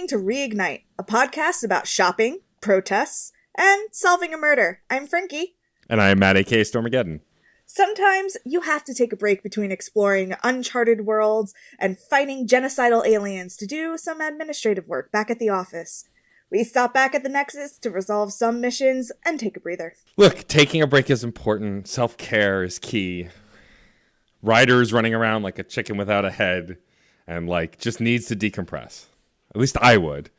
to Reignite, a podcast about shopping, protests, and solving a murder. I'm Frankie. And I'm Matt, a.k.a. Stormageddon. Sometimes you have to take a break between exploring uncharted worlds and fighting genocidal aliens to do some administrative work back at the office. We stop back at the Nexus to resolve some missions and take a breather. Look, taking a break is important. Self-care is key. Ryder's running around like a chicken without a head and just needs to decompress. At least I would.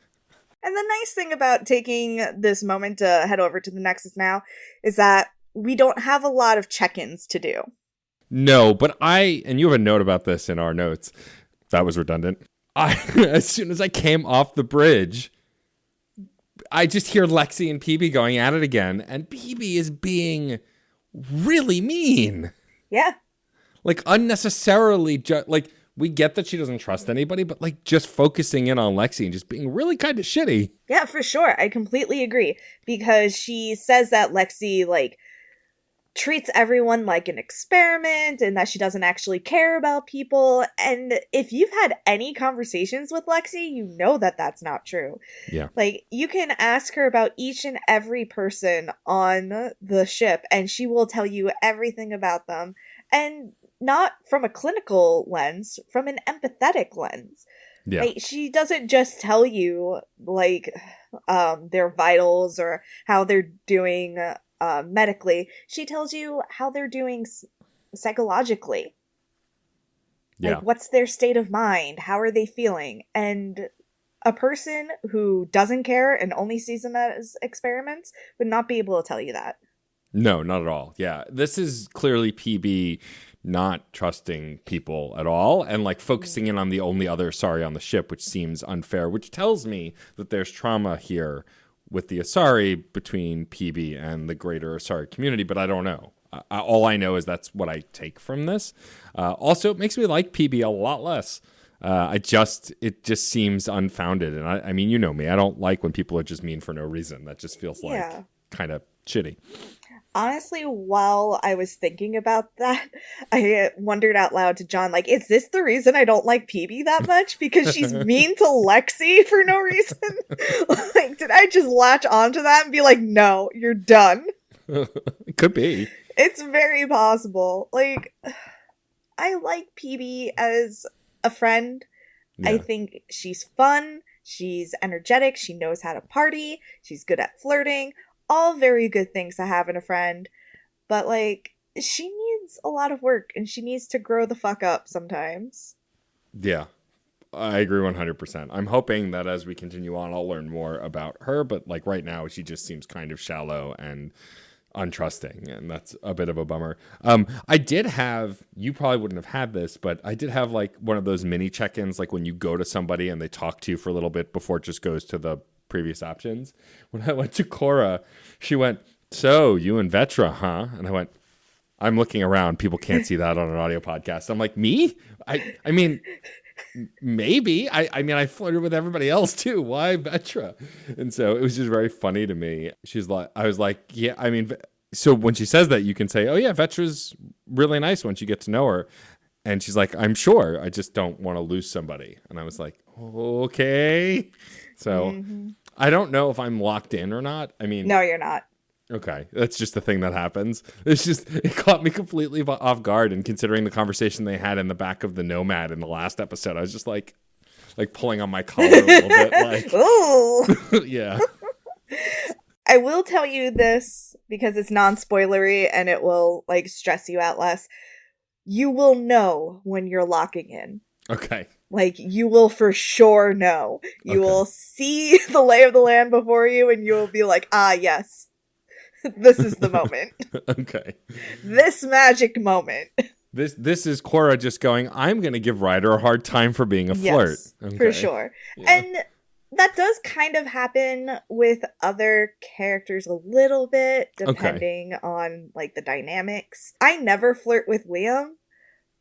And the nice thing about taking this moment to head over to the Nexus now is that we don't have a lot of check-ins to do. No, but and you have a note about this in our notes. That was redundant. As soon as I came off the bridge, I just hear Lexi and PB going at it again, and PB is being really mean. Yeah. Unnecessarily, we get that she doesn't trust anybody, but just focusing in on Lexi and just being really kind of shitty. Yeah, for sure. I completely agree. Because she says that Lexi, treats everyone like an experiment and that she doesn't actually care about people. And if you've had any conversations with Lexi, you know that that's not true. Yeah. You can ask her about each and every person on the ship and she will tell you everything about them. And not from a clinical lens, from an empathetic lens. Yeah. She doesn't just tell you, their vitals or how they're doing medically. She tells you how they're doing psychologically. Yeah. What's their state of mind? How are they feeling? And a person who doesn't care and only sees them as experiments would not be able to tell you that. No, not at all. Yeah. This is clearly PB not trusting people at all and focusing in on the only other Asari on the ship, which seems unfair, which tells me that there's trauma here with the Asari between PB and the greater Asari community, but I don't know. All I know is that's what I take from this. Also, it makes me like PB a lot less. It just seems unfounded. And I mean, you know me, I don't like when people are just mean for no reason. That just feels kind of shitty. Honestly, while I was thinking about that, I wondered out loud to John, is this the reason I don't like PB that much? Because she's mean to Lexi for no reason? Did I just latch onto that and be like, no, you're done? It could be. It's very possible. I like PB as a friend. Yeah. I think she's fun. She's energetic. She knows how to party. She's good at flirting. All very good things to have in a friend, but she needs a lot of work and she needs to grow the fuck up sometimes. Yeah, I agree 100%. I'm hoping that as we continue on, I'll learn more about her, but right now she just seems kind of shallow and untrusting, and that's a bit of a bummer. I did have, you probably wouldn't have had this, but I did have one of those mini check-ins, when you go to somebody and they talk to you for a little bit before it just goes to the previous options. When I went to Cora, she went, "So you and Vetra, huh?" And I went, "I'm looking around. People can't see that on an audio podcast." I'm like, "Me? I mean, maybe. I mean, I flirted with everybody else too. Why Vetra?" And so it was just very funny to me. I was like, "Yeah, I mean," so when she says that, you can say, "Oh yeah, Vetra's really nice once you get to know her." And she's like, "I'm sure. I just don't want to lose somebody." And I was like, "Okay." So I don't know if I'm locked in or not. I mean, no, you're not. Okay, that's just the thing that happens. It caught me completely off guard. And considering the conversation they had in the back of the Nomad in the last episode, I was just like pulling on my collar a little bit. Ooh. Yeah. I will tell you this because it's non-spoilery and it will stress you out less. You will know when you're locking in. Okay. You will for sure know. You will see the lay of the land before you and you will be like, ah, yes. This is the moment. Okay. This magic moment. This is Cora just going, "I'm going to give Ryder a hard time for being a flirt." Yes, okay. For sure. Yeah. And that does kind of happen with other characters a little bit, depending on the dynamics. I never flirt with Liam.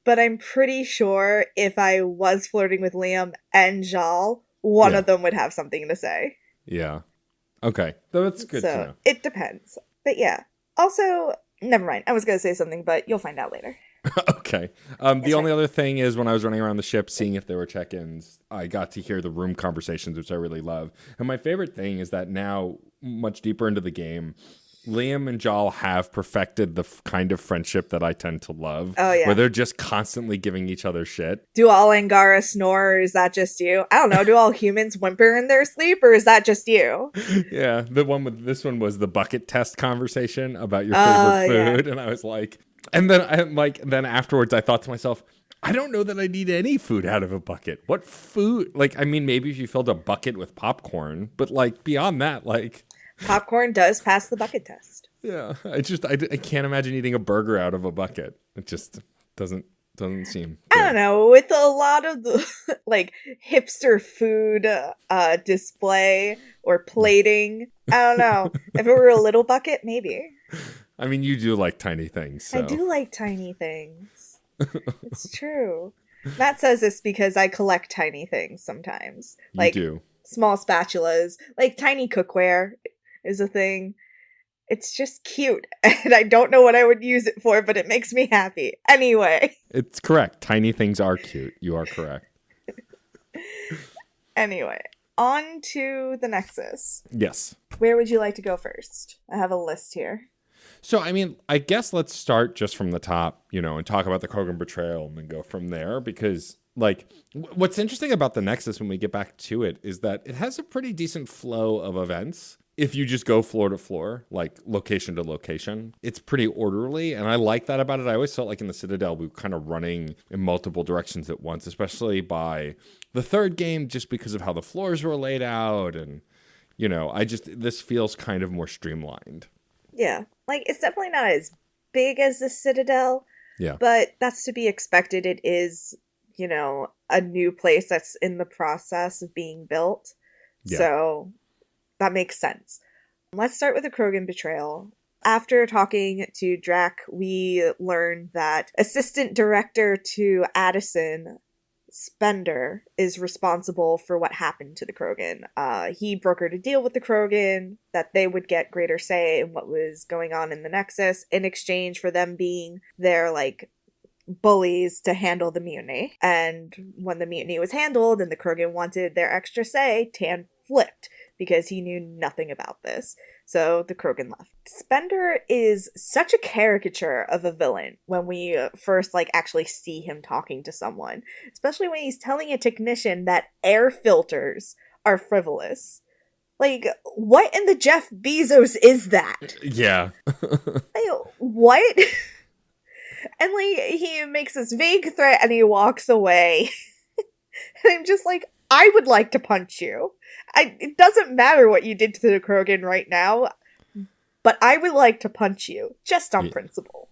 But I'm pretty sure if I was flirting with Liam and Jal, one of them would have something to say. Yeah. Okay. That's good to know. It depends. But yeah. Also, never mind. I was going to say something, but you'll find out later. Okay. The only other thing is when I was running around the ship, seeing if there were check-ins, I got to hear the room conversations, which I really love. And my favorite thing is that now, much deeper into the game, Liam and Jal have perfected the kind of friendship that I tend to love, Oh, yeah. where they're just constantly giving each other shit. Do all Angara snore, or is that just you? I don't know. Do all humans whimper in their sleep, or is that just you? Yeah, this one was the bucket test conversation about your favorite food, yeah. And I was like, and then afterwards I thought to myself, I don't know that I need any food out of a bucket. What food? Like, I mean, maybe if you filled a bucket with popcorn, but like beyond that, like. Popcorn does pass the bucket test. Yeah, I can't imagine eating a burger out of a bucket. It just doesn't seem good. I don't know, with a lot of the like hipster food display or plating, I don't know. If it were a little bucket, maybe. I mean, you do like tiny things. So. I do like tiny things. It's true. Matt says this because I collect tiny things sometimes. Like, you do. Small spatulas, like tiny cookware is a thing. It's just cute, and I don't know what I would use it for, but it makes me happy. Anyway. It's correct. Tiny things are cute. You are correct. Anyway, on to the Nexus. Yes. Where would you like to go first? I have a list here. So, I mean, I guess let's start just from the top, and talk about the Krogan betrayal and then go from there, because like what's interesting about the Nexus when we get back to it is that it has a pretty decent flow of events. If you just go floor to floor, like location to location, it's pretty orderly. And I like that about it. I always felt like in the Citadel, we were kind of running in multiple directions at once, especially by the third game, just because of how the floors were laid out. And, this feels kind of more streamlined. Yeah. Like, it's definitely not as big as the Citadel. Yeah. But that's to be expected. It is, a new place that's in the process of being built. Yeah. So that makes sense. Let's start with the Krogan betrayal. After talking to Drac, we learned that assistant director to Addison, Spender, is responsible for what happened to the Krogan. He brokered a deal with the Krogan that they would get greater say in what was going on in the Nexus in exchange for them being their, bullies to handle the mutiny. And when the mutiny was handled and the Krogan wanted their extra say, Tan flipped because he knew nothing about this. So the Krogan left. Spender is such a caricature of a villain when we first actually see him talking to someone, especially when he's telling a technician that air filters are frivolous. What in the Jeff Bezos is that? Yeah. What? And he makes this vague threat and he walks away. And I'm just like, I would like to punch you. It doesn't matter what you did to the Krogan right now, but I would like to punch you, just on principle.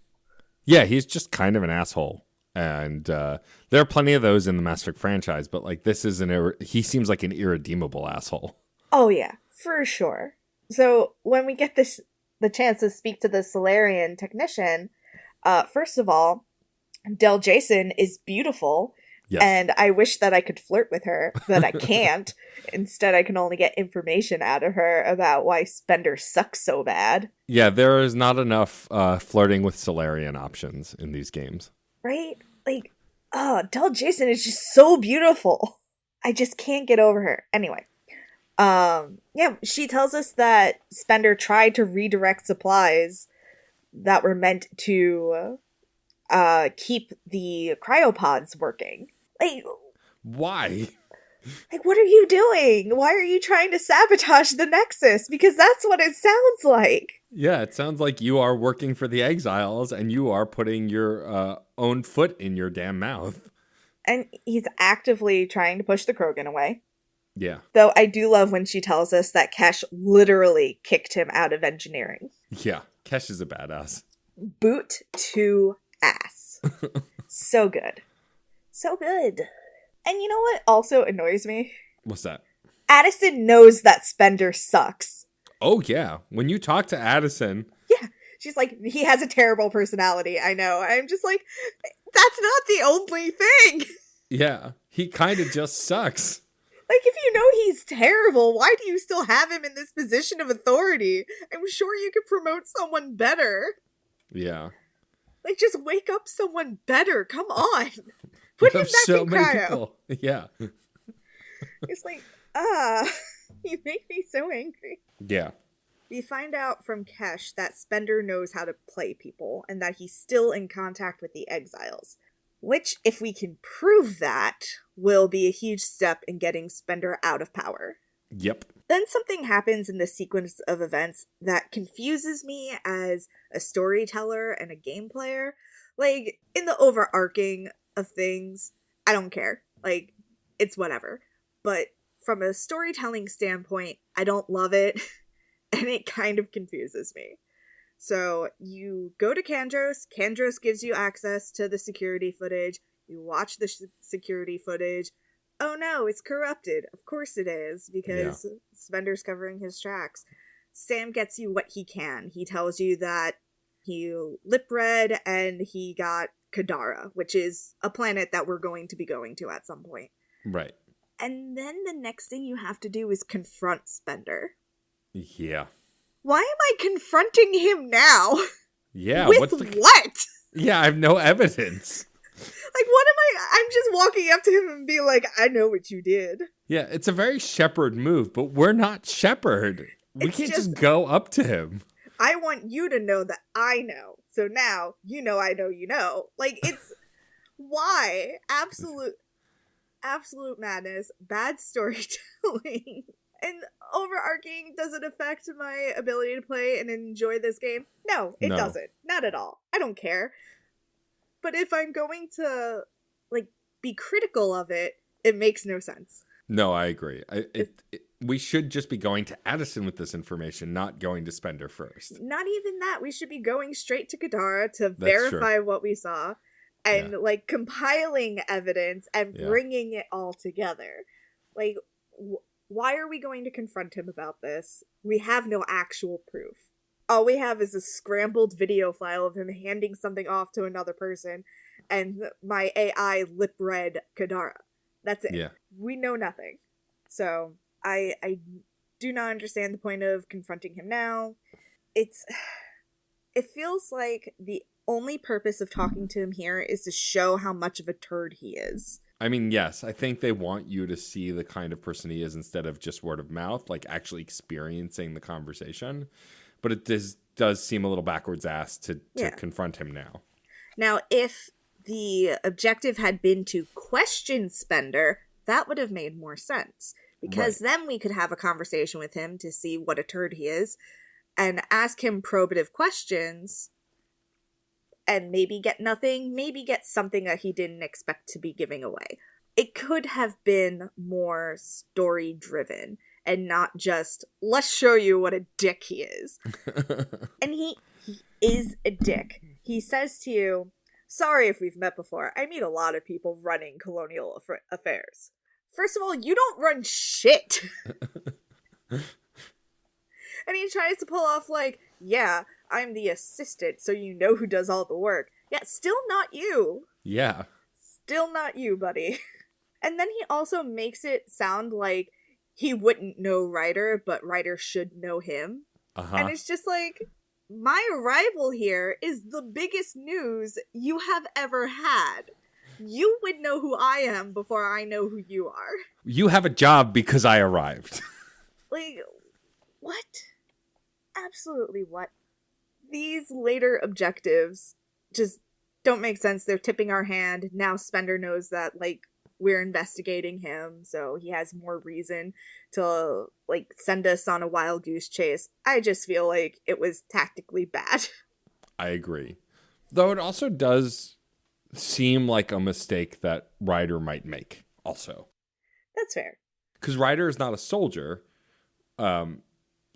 Yeah, he's just kind of an asshole. And there are plenty of those in the Mass Effect franchise, but this is he seems like an irredeemable asshole. Oh yeah, for sure. So when we get the chance to speak to the Solarian technician, first of all, Del Jason is beautiful. Yes. And I wish that I could flirt with her, but I can't. Instead, I can only get information out of her about why Spender sucks so bad. Yeah, there is not enough flirting with Solarian options in these games. Right? Del Jason is just so beautiful. I just can't get over her. Anyway. She tells us that Spender tried to redirect supplies that were meant to keep the cryopods working. Why? What are you doing? Why are you trying to sabotage the Nexus? Because that's what it sounds like. Yeah, it sounds like you are working for the Exiles and you are putting your own foot in your damn mouth. And he's actively trying to push the Krogan away. Yeah. Though I do love when she tells us that Kesh literally kicked him out of engineering. Yeah, Kesh is a badass. Boot to ass. So good. So good. And you know what also annoys me? What's that? Addison knows that Spender sucks. Oh, yeah. When you talk to Addison... Yeah. She's like, he has a terrible personality. I know. I'm just like, that's not the only thing. Yeah. He kind of just sucks. If you know he's terrible, why do you still have him in this position of authority? I'm sure you could promote someone better. Yeah. Like, just wake up someone better. Come on. Put him back so in many cryo. people. Yeah. It's like, you make me so angry. Yeah. We find out from Kesh that Spender knows how to play people and that he's still in contact with the exiles. Which, if we can prove that, will be a huge step in getting Spender out of power. Yep. Then something happens in this sequence of events that confuses me as a storyteller and a game player. Like, in the overarching of things, I don't care. Like, it's whatever. But from a storytelling standpoint, I don't love it, and it kind of confuses me. So, you go to Kandros. Kandros gives you access to the security footage. You watch the security footage. Oh no, it's corrupted. Of course it is, because Spender's covering his tracks. Sam gets you what he can. He tells you that he lip read and he got Kadara, which is a planet that we're going to be going to at some point. Right. And then the next thing you have to do is confront Spender. Yeah. Why am I confronting him now? Yeah. With what? Yeah, I have no evidence. Like, what am I'm just walking up to him and be like, I know what you did. Yeah, it's a very Shepard move, but we're not Shepard. We can't just go up to him. I want you to know that I know. So now, you know I know you know. Like, it's... Why? Absolute madness. Bad storytelling. And overarching, does it affect my ability to play and enjoy this game? No, it doesn't. Not at all. I don't care. But if I'm going to, like, be critical of it, it makes no sense. No, I agree. We should just be going to Addison with this information, not going to Spender first. Not even that. We should be going straight to Kadara to verify what we saw and, like, compiling evidence and bringing it all together. Like, why are we going to confront him about this? We have no actual proof. All we have is a scrambled video file of him handing something off to another person, and my AI lip-read Kadara. That's it. Yeah. We know nothing. So, I do not understand the point of confronting him now. It feels like the only purpose of talking to him here is to show how much of a turd he is. I mean, yes, I think they want you to see the kind of person he is instead of just word of mouth, like actually experiencing the conversation. But it does seem a little backwards ass to confront him now. Now, if the objective had been to question Spender, that would have made more sense. Because then we could have a conversation with him to see what a turd he is and ask him probative questions and maybe get nothing, maybe get something that he didn't expect to be giving away. It could have been more story-driven. And not just, let's show you what a dick he is. And he is a dick. He says to you, sorry if we've met before. I meet a lot of people running colonial affairs. First of all, you don't run shit. And he tries to pull off like, yeah, I'm the assistant, so you know who does all the work. Yeah, still not you. Yeah. Still not you, buddy. And then he also makes it sound like he wouldn't know Ryder, but Ryder should know him. And it's just like, my arrival here is the biggest news you have ever had. You would know who I am before I know who you are. You have a job because I arrived. Like, what? Absolutely what? These later objectives just don't make sense. They're tipping our hand. Now Spender knows that, like, we're investigating him, so he has more reason to, like, send us on a wild goose chase. I just feel like it was tactically bad. I agree. Though it also does seem like a mistake that Ryder might make, also. That's fair. Because Ryder is not a soldier.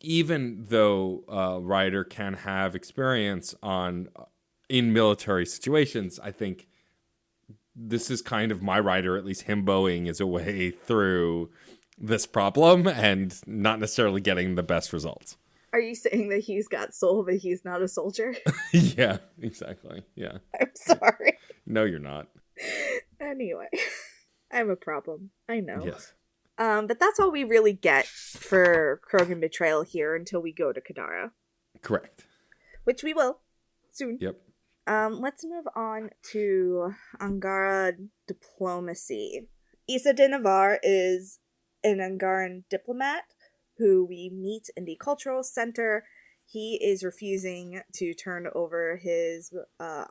Even though Ryder can have experience in military situations, I think this is kind of my Ryder, at least himboing his way through this problem and not necessarily getting the best results. Are you saying that he's got soul, but he's not a soldier? Yeah, exactly. Yeah. I'm sorry. No, you're not. Anyway, I have a problem. I know. Yes. But that's all we really get for Krogan betrayal here until we go to Kadara. Correct. Which we will soon. Yep. Let's move on to Angara diplomacy. Issa de Navarre is an Angaran diplomat who we meet in the cultural center. He is refusing to turn over his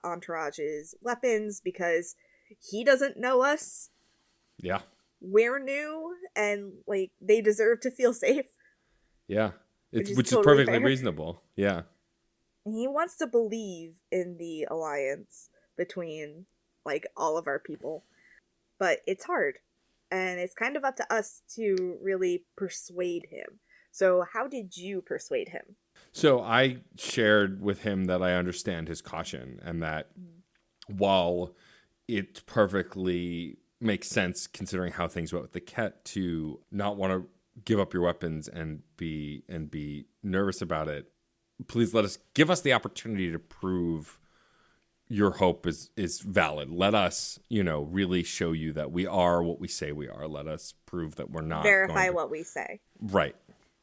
entourage's weapons because he doesn't know us. Yeah. We're new, and like they deserve to feel safe. Yeah. Which is totally perfectly fair. reasonable. Yeah. He wants to believe in the alliance between like all of our people. But it's hard. And it's kind of up to us to really persuade him. So how did you persuade him? So I shared with him that I understand his caution and that while it perfectly makes sense considering how things went with the Ket to not want to give up your weapons and be nervous about it, please give us the opportunity to prove your hope is valid. Let us, really show you that we are what we say we are. Let us prove that we're not. Verify what we say. Right.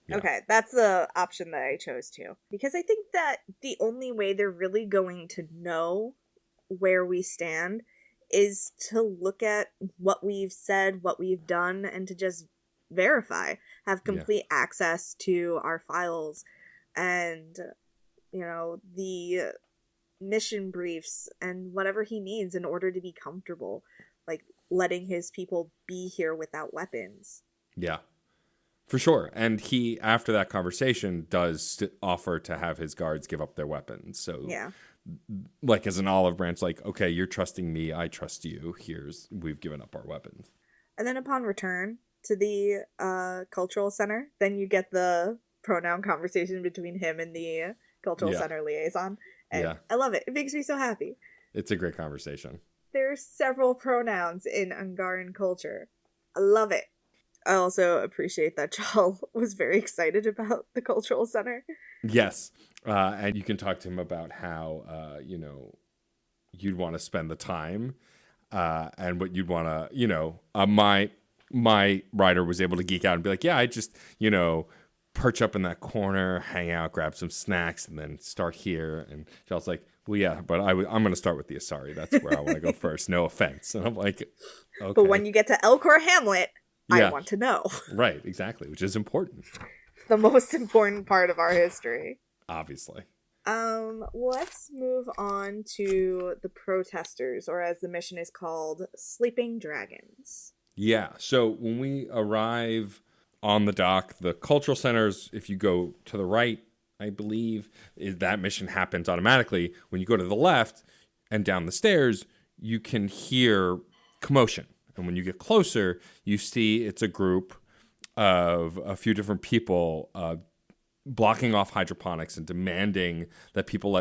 Yeah. Okay, that's the option that I chose too. Because I think that the only way they're really going to know where we stand is to look at what we've said, what we've done, and to just verify, have complete access to our files and, the mission briefs and whatever he needs in order to be comfortable, like letting his people be here without weapons. Yeah. For sure. And he, after that conversation, does offer to have his guards give up their weapons. So, like as an olive branch, like, okay, you're trusting me, I trust you. We've given up our weapons. And then upon return to the cultural center, then you get the pronoun conversation between him and the cultural center liaison. And I love it. It makes me so happy. It's a great conversation. There's several pronouns in Angaran culture. I love it. I also appreciate that Chal was very excited about the cultural center. Yes. And you can talk to him about how, you'd want to spend the time and what you'd want to, my writer was able to geek out and be like, yeah, I just, perch up in that corner, hang out, grab some snacks, and then start here. And Chal's like, well, yeah, but I'm going to start with the Asari. That's where I want to go first. No offense. And I'm like, okay. But when you get to Elcor Hamlet, I want to know. Right, exactly, which is important. It's the most important part of our history. Obviously. Let's move on to the protesters, or as the mission is called, Sleeping Dragons. Yeah, so when we arrive on the dock, the cultural centers, if you go to the right, I believe, that mission happens automatically. When you go to the left and down the stairs, you can hear commotion. And when you get closer, you see it's a group of a few different people blocking off hydroponics and demanding that people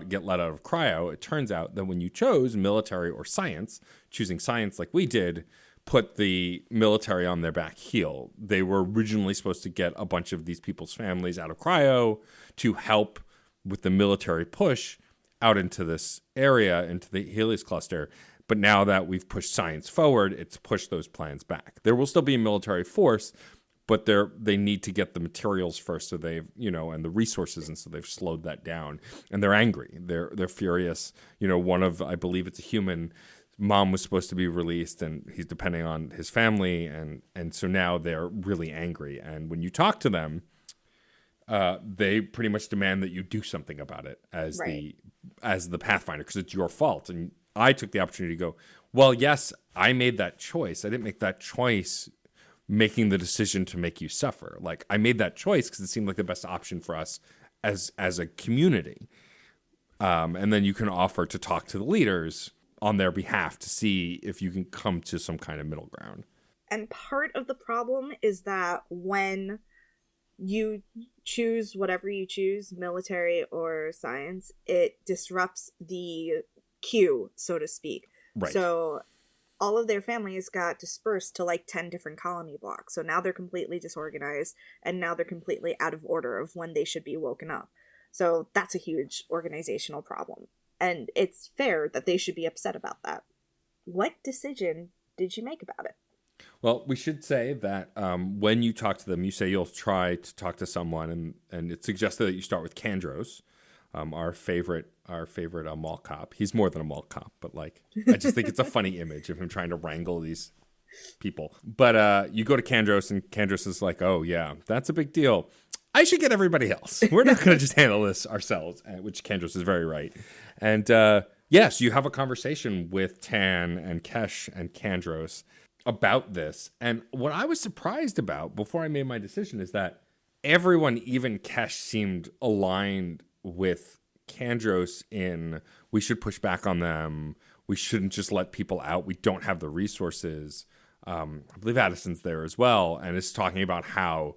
get let out of cryo. It turns out that when you chose military or science, choosing science like we did, put the military on their back heel. They were originally supposed to get a bunch of these people's families out of cryo to help with the military push out into this area, into the Helios cluster. But now that we've pushed science forward, it's pushed those plans back. There will still be a military force, but they need to get the materials first, so they've, and the resources, and so they've slowed that down. And they're angry. They're furious. One of, I believe it's a human, mom was supposed to be released, and he's depending on his family, and so now they're really angry. And when you talk to them, they pretty much demand that you do something about it as the Pathfinder, because it's your fault. And I took the opportunity to go, well, yes, I made that choice. I didn't make that choice making the decision to make you suffer. Like, I made that choice because it seemed like the best option for us as a community. And then you can offer to talk to the leaders on their behalf to see if you can come to some kind of middle ground. And part of the problem is that when you choose whatever you choose, military or science, it disrupts the queue, so to speak. Right. So all of their families got dispersed to like 10 different colony blocks. So now they're completely disorganized, and now they're completely out of order of when they should be woken up. So that's a huge organizational problem. And it's fair that they should be upset about that. What decision did you make about it? Well, we should say that when you talk to them, you say you'll try to talk to someone, and it's suggested that you start with Kandros, our favorite our favorite mall cop. He's more than a mall cop, but like I just think it's a funny image of him trying to wrangle these people. But you go to Kandros, and Kandros is like, oh yeah, that's a big deal. I should get everybody else. We're not going to just handle this ourselves, which Kandros is very right. And yes, you have a conversation with Tan and Kesh and Kandros about this. And what I was surprised about before I made my decision is that everyone, even Kesh, seemed aligned with Kandros in we should push back on them. We shouldn't just let people out. We don't have the resources. I believe Addison's there as well, and is talking about how,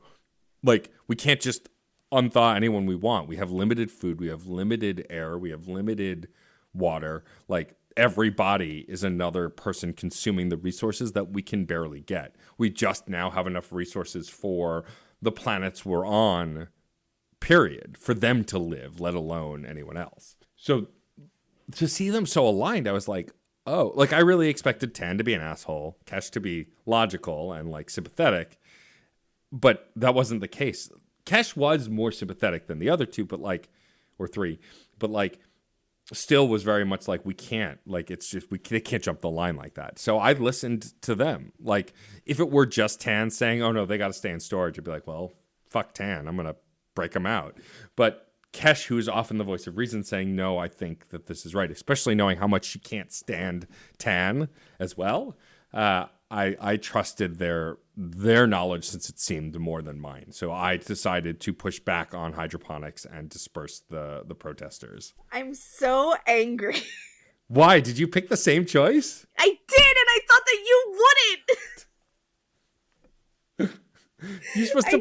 like, we can't just unthaw anyone we want. We have limited food. We have limited air. We have limited water. Like, every body is another person consuming the resources that we can barely get. We just now have enough resources for the planets we're on, period, for them to live, let alone anyone else. So to see them so aligned, I was like, oh, like I really expected Tan to be an asshole, Kesh to be logical and like sympathetic, but that wasn't the case. Kesh was more sympathetic than the other two, but like, or three, but like still was very much like, we can't, like, it's just, they can't jump the line like that. So I listened to them. Like, if it were just Tan saying, oh no, they got to stay in storage, I'd be like, well, fuck Tan, I'm going to break them out. But Kesh, who's often the voice of reason, saying, no, I think that this is right, especially knowing how much she can't stand Tan as well. I trusted their knowledge since it seemed more than mine. So I decided to push back on hydroponics and disperse the protesters. I'm so angry. Why? Did you pick the same choice? I did, and I thought that you wouldn't. You're supposed to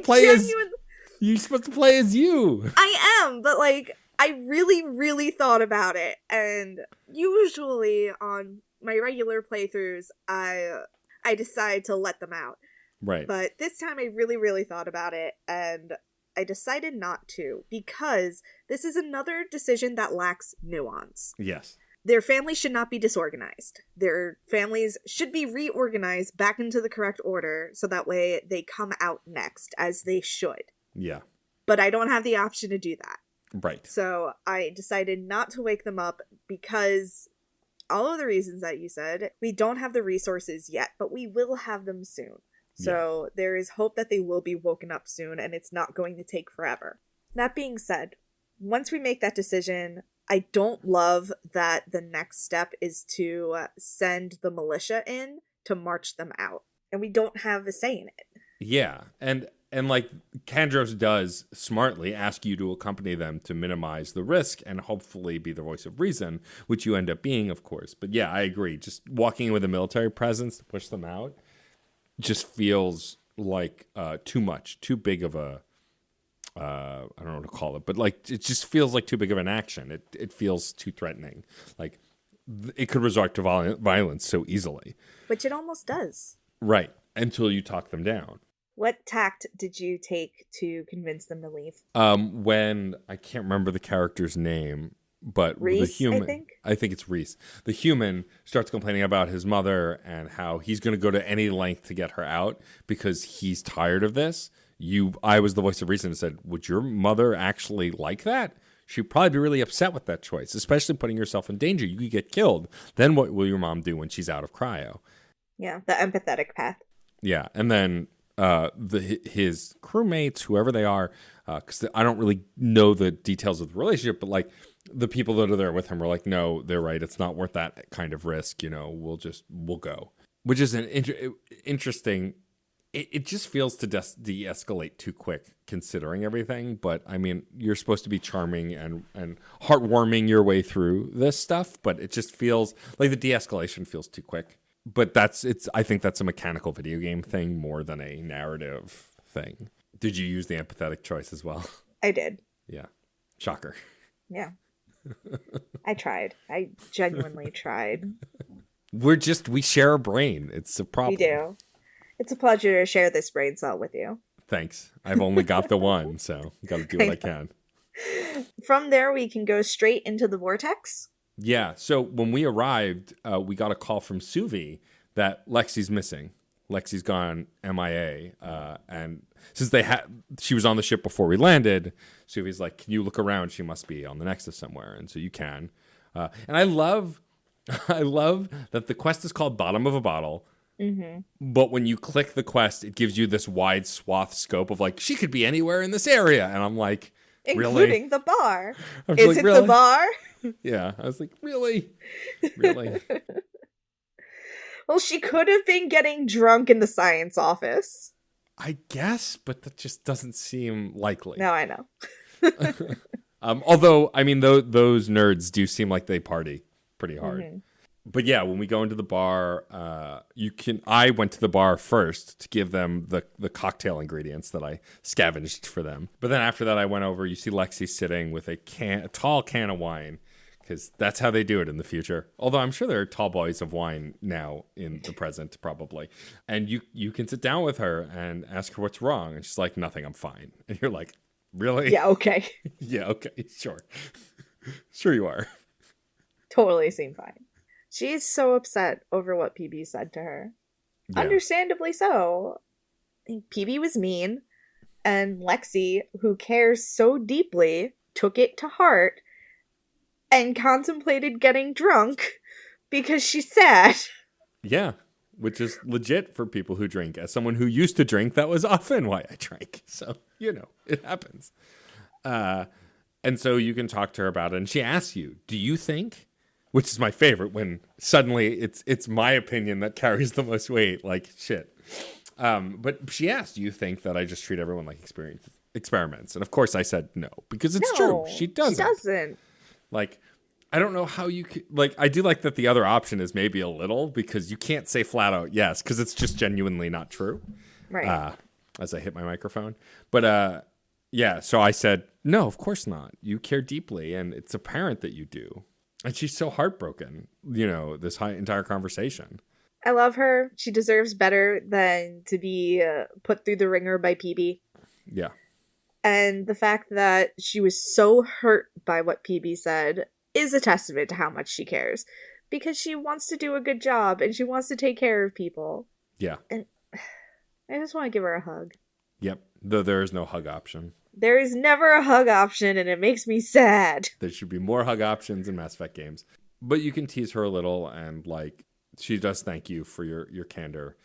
play as you. I am, but like I really, really thought about it, and usually on my regular playthroughs, I decide to let them out. Right. But this time I really, really thought about it, and I decided not to, because this is another decision that lacks nuance. Yes. Their families should not be disorganized. Their families should be reorganized back into the correct order, so that way they come out next, as they should. Yeah. But I don't have the option to do that. Right. So I decided not to wake them up because all of the reasons that you said, we don't have the resources yet, but we will have them soon. So there is hope that they will be woken up soon, and it's not going to take forever. That being said, once we make that decision, I don't love that the next step is to send the militia in to march them out. And we don't have a say in it. Yeah. And like Kandros does smartly ask you to accompany them to minimize the risk and hopefully be the voice of reason, which you end up being, of course. But yeah, I agree. Just walking in with a military presence to push them out just feels like too much, too big of a, I don't know what to call it, but like it just feels like too big of an action. It feels too threatening. Like it could resort to violence so easily. Which it almost does. Right. Until you talk them down. What tact did you take to convince them to leave? When I can't remember the character's name, but Reese, the human, I think it's Reese. The human starts complaining about his mother and how he's going to go to any length to get her out because he's tired of this. I was the voice of reason and said, would your mother actually like that? She'd probably be really upset with that choice, especially putting yourself in danger. You could get killed. Then what will your mom do when she's out of cryo? Yeah, the empathetic path. Yeah, and then his crewmates, whoever they are, because I don't really know the details of the relationship, but like the people that are there with him are like, no, they're right. It's not worth that kind of risk. You know, we'll go. Which is an interesting. It just feels to de-escalate too quick, considering everything. But I mean, you're supposed to be charming and heartwarming your way through this stuff, but it just feels like the de-escalation feels too quick. But I think that's a mechanical video game thing more than a narrative thing. Did you use the empathetic choice as well? I did. Yeah. Shocker. Yeah. I tried. I genuinely tried. We share a brain. It's a problem. We do. It's a pleasure to share this brain cell with you. Thanks. I've only got the one, so got to do what I can. From there, we can go straight into the vortex. Yeah. So when we arrived, we got a call from Suvi that Lexi's missing. Lexi's gone MIA, and since she was on the ship before we landed, Suvi's like, "Can you look around? She must be on the Nexus somewhere." And so you can, and I love, I love that the quest is called Bottom of a Bottle. Mm-hmm. But when you click the quest, it gives you this wide swath scope of like, she could be anywhere in this area, and I'm like, including really? the bar. Is like, it really? The bar? Yeah, I was like, really? Well, she could have been getting drunk in the science office. I guess, but that just doesn't seem likely. No, I know. Although, I mean, those nerds do seem like they party pretty hard. Mm-hmm. But yeah, when we go into the bar, I went to the bar first to give them the cocktail ingredients that I scavenged for them. But then after that, I went over. You see Lexi sitting with a tall can of wine, because that's how they do it in the future. Although I'm sure there are tall boys of wine now in the present, probably. And you can sit down with her and ask her what's wrong. And she's like, nothing, I'm fine. And you're like, really? Yeah, okay. Yeah, okay, sure. Sure you are. Totally seem fine. She's so upset over what PB said to her. Yeah. Understandably so. I think PB was mean. And Lexi, who cares so deeply, took it to heart and contemplated getting drunk because she's sad. Yeah, which is legit for people who drink. As someone who used to drink, that was often why I drank. So, it happens. And so you can talk to her about it. And she asks you, do you think, which is my favorite, when suddenly it's my opinion that carries the most weight, like shit. But she asked, do you think that I just treat everyone like experiments? And of course I said no, because it's true. She doesn't. She doesn't. Like, I don't know how you could, like, I do like that the other option is maybe a little, because you can't say flat out yes, because it's just genuinely not true. Right. As I hit my microphone. But yeah, so I said, no, of course not. You care deeply, and it's apparent that you do. And she's so heartbroken, this entire conversation. I love her. She deserves better than to be put through the ringer by PB. Yeah. And the fact that she was so hurt by what PB said is a testament to how much she cares. Because she wants to do a good job and she wants to take care of people. Yeah. And I just want to give her a hug. Yep. Though there is no hug option. There is never a hug option, and it makes me sad. There should be more hug options in Mass Effect games. But you can tease her a little, and like, she does thank you for your candor.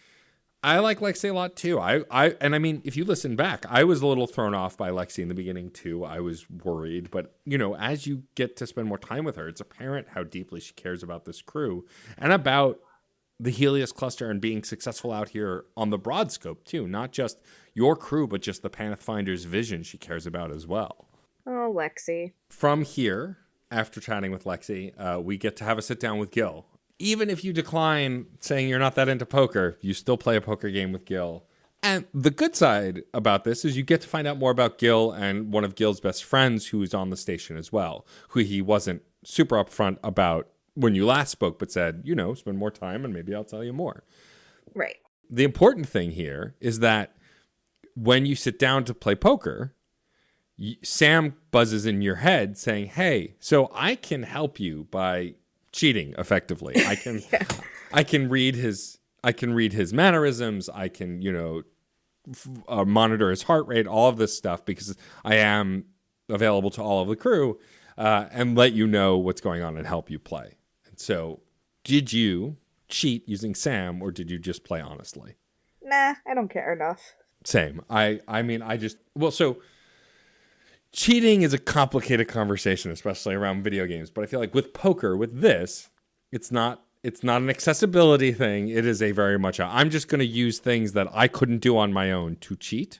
I like Lexi a lot too. And I mean, if you listen back, I was a little thrown off by Lexi in the beginning too. I was worried, but as you get to spend more time with her, it's apparent how deeply she cares about this crew and about the Helios cluster and being successful out here on the broad scope too. Not just your crew, but just the Pathfinder's vision she cares about as well. Oh, Lexi. From here, after chatting with Lexi, we get to have a sit down with Gil. Even if you decline saying you're not that into poker, you still play a poker game with Gil. And the good side about this is you get to find out more about Gil and one of Gil's best friends who's on the station as well, who he wasn't super upfront about when you last spoke, but said, spend more time and maybe I'll tell you more. Right. The important thing here is that when you sit down to play poker, Sam buzzes in your head saying, hey, so I can help you by cheating effectively. I can yeah. I can read his mannerisms. I can monitor his heart rate, all of this stuff, because I am available to all of the crew, and let you know what's going on and help you play. And so, did you cheat using Sam, or did you just play honestly? Nah, I don't care enough. Same. So cheating is a complicated conversation, especially around video games. But I feel like with poker, with this, it's not an accessibility thing. It is a very much I'm just going to use things that I couldn't do on my own to cheat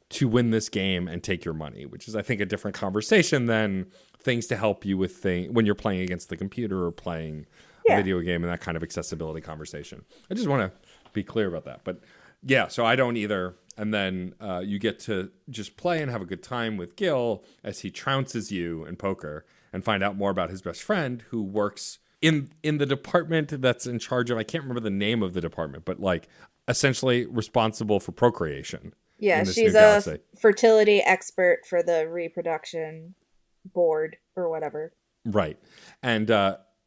to win this game and take your money, which is, I think, a different conversation than things to help you with when you're playing against the computer or playing a video game and that kind of accessibility conversation. I just want to be clear about that. But yeah, so I don't either. And then you get to just play and have a good time with Gil as he trounces you in poker and find out more about his best friend who works in the department that's in charge of, I can't remember the name of the department, but like essentially responsible for procreation. Yeah, she's a fertility expert for the reproduction board or whatever. Right. And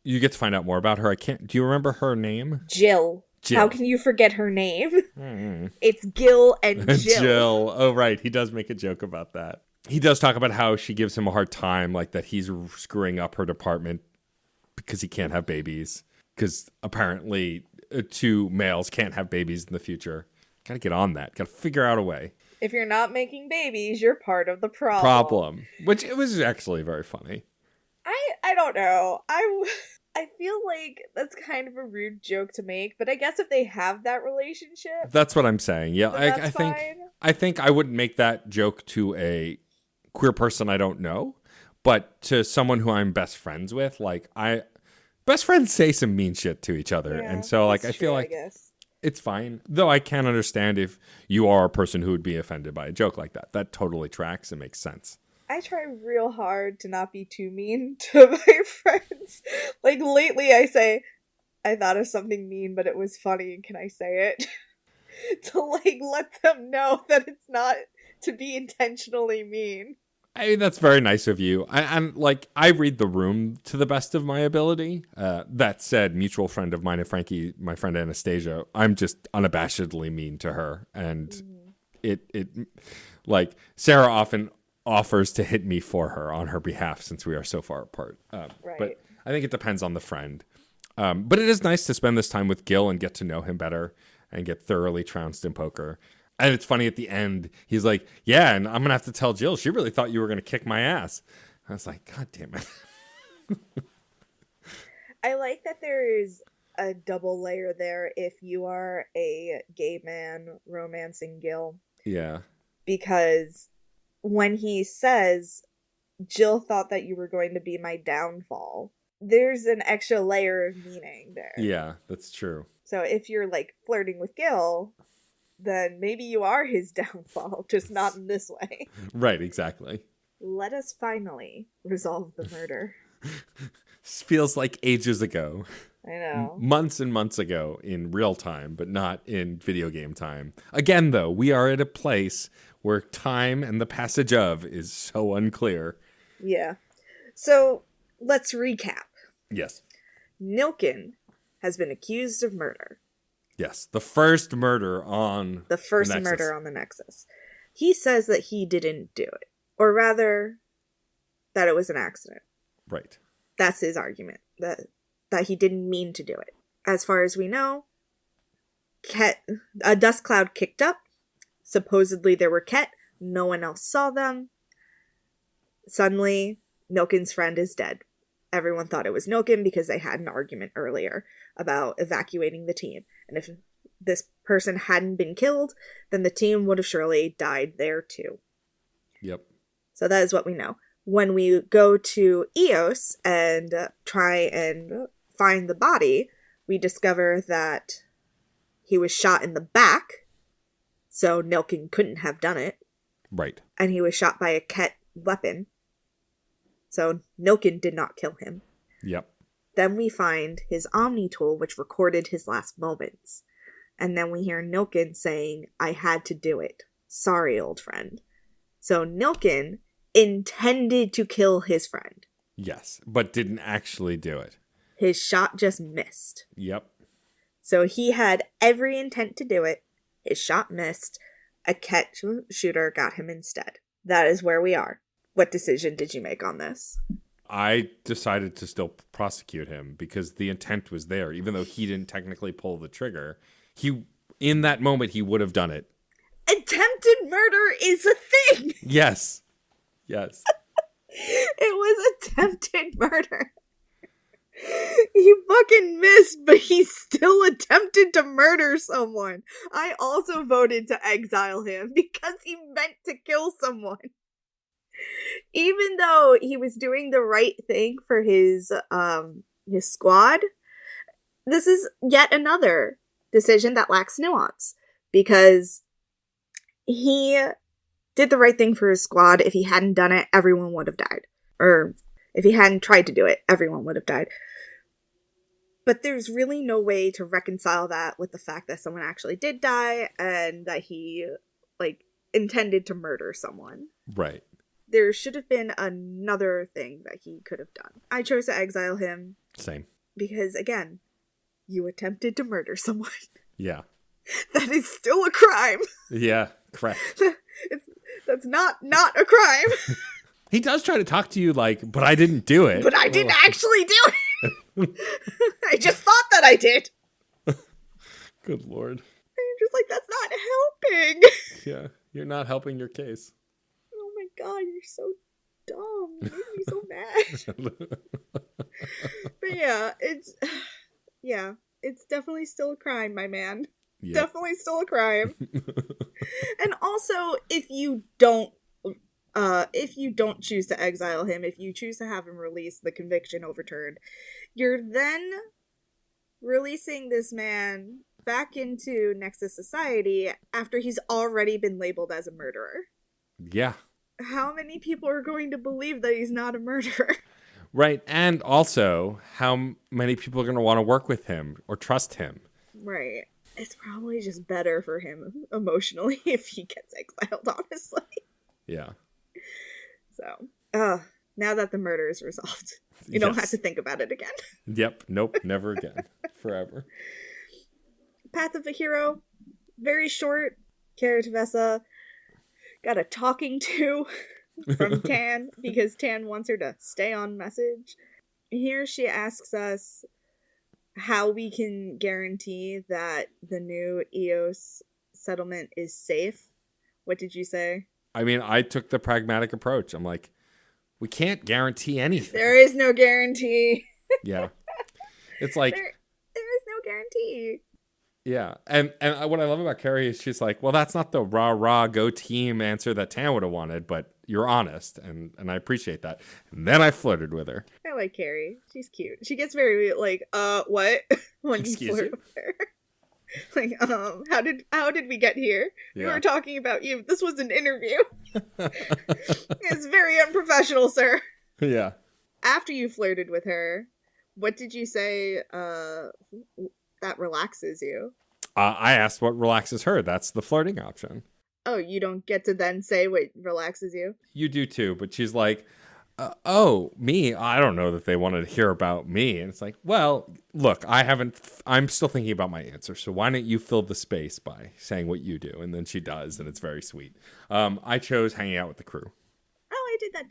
you get to find out more about her. Do you remember her name? Jill. Jill. How can you forget her name? Mm. It's Gil and Jill. Jill. Oh, right. He does make a joke about that. He does talk about how she gives him a hard time, like that he's screwing up her department because he can't have babies. Because apparently 2 males can't have babies in the future. Got to get on that. Got to figure out a way. If you're not making babies, you're part of the problem. Which it was actually very funny. I don't know. I feel like that's kind of a rude joke to make, but I guess if they have that relationship, that's what I'm saying. Yeah, I think I wouldn't make that joke to a queer person I don't know, but to someone who I'm best friends with, like best friends say some mean shit to each other, and so like I feel like it's fine. Though I can understand if you are a person who would be offended by a joke like that. That totally tracks and makes sense. I try real hard to not be too mean to my friends. Like lately I say, I thought of something mean, but it was funny. Can I say it? To like let them know that it's not to be intentionally mean. I mean, that's very nice of you. I'm like, I read the room to the best of my ability. That said, mutual friend of mine and Frankie, my friend Anastasia, I'm just unabashedly mean to her. And it like Sarah often offers to hit me for her on her behalf since we are so far apart. Right. But I think it depends on the friend. But it is nice to spend this time with Gil and get to know him better and get thoroughly trounced in poker. And it's funny at the end, he's like, yeah, and I'm going to have to tell Jill, she really thought you were going to kick my ass. I was like, God damn it. I like that there is a double layer there if you are a gay man romancing Gil. Yeah. Because when he says, Jill thought that you were going to be my downfall, there's an extra layer of meaning there. Yeah, that's true. So if you're like flirting with Gil, then maybe you are his downfall, just not in this way. Right, exactly. Let us finally resolve the murder. Feels like ages ago. I know. Months and months ago in real time, but not in video game time. Again, though, we are at a place where time and the passage of is so unclear. Yeah. So let's recap. Yes. Nilkin has been accused of murder. Yes, the first murder on the murder on the Nexus. He says that he didn't do it, or rather, that it was an accident. Right. That's his argument, that he didn't mean to do it. As far as we know, a dust cloud kicked up. Supposedly there were Ket. No one else saw them. Suddenly, Nilkin's friend is dead. Everyone thought it was Nilkin because they had an argument earlier about evacuating the team. And if this person hadn't been killed, then the team would have surely died there too. Yep. So that is what we know. When we go to Eos and try and find the body, we discover that he was shot in the back, so Nilkin couldn't have done it. Right. And he was shot by a Ket weapon, so Nilkin did not kill him. Yep. Then we find his Omni tool, which recorded his last moments. And then we hear Nilkin saying, I had to do it. Sorry, old friend. So Nilkin intended to kill his friend. Yes, but didn't actually do it. His shot just missed. Yep. So he had every intent to do it. His shot missed. A Ket shooter got him instead. That is where we are. What decision did you make on this? I decided to still prosecute him because the intent was there. Even though he didn't technically pull the trigger, in that moment, he would have done it. Attempted murder is a thing! Yes. Yes. It was attempted murder. He fucking missed, but he still attempted to murder someone. I also voted to exile him because he meant to kill someone. Even though he was doing the right thing for his squad, this is yet another decision that lacks nuance. Because he did the right thing for his squad. If he hadn't done it, everyone would have died. Or if he hadn't tried to do it, everyone would have died. But there's really no way to reconcile that with the fact that someone actually did die and that he, intended to murder someone. Right. There should have been another thing that he could have done. I chose to exile him. Same. Because, again, You attempted to murder someone. Yeah. That is still a crime. Yeah, correct. That's not a crime. He does try to talk to you like, but I didn't do it. But I didn't actually do it. I just thought that I did. Good Lord. I'm just like, that's not helping. Yeah, you're not helping your case. Oh my god, you're so dumb. You made me so mad. But yeah, it's definitely still a crime, my man. Yep. Definitely still a crime. And also, if you don't choose to exile him, if you choose to have him released, the conviction overturned, you're then releasing this man back into Nexus society after he's already been labeled as a murderer. Yeah. How many people are going to believe that he's not a murderer? Right, and also, how many people are going to want to work with him or trust him? Right. It's probably just better for him emotionally if he gets exiled, honestly. Yeah. So, now that the murder is resolved, you don't have to think about it again. Yep. Nope. Never again. Forever. Path of a Hero. Very short. Kara Tavessa got a talking to from Tan because Tan wants her to stay on message. Here she asks us how we can guarantee that the new EOS settlement is safe. What did you say? I mean, I took the pragmatic approach. I'm like, we can't guarantee anything. There is no guarantee. Yeah. It's like... there is no guarantee. Yeah. And what I love about Carrie is she's like, well, that's not the rah-rah go team answer that Tan would have wanted, but you're honest, and I appreciate that. And then I flirted with her. I like Carrie. She's cute. She gets very like, what? When you flirt with her. Like, how did we get here? Yeah. We were talking about you. This was an interview. It's very unprofessional, sir. Yeah. After you flirted with her, what did you say that relaxes you? I asked what relaxes her. That's the flirting option. Oh, you don't get to then say what relaxes you? You do too, but she's like, oh, me? I don't know that they wanted to hear about me. And it's like, well, look, I'm still thinking about my answer. So why don't you fill the space by saying what you do? And then she does, and it's very sweet. I chose hanging out with the crew. Oh, I did that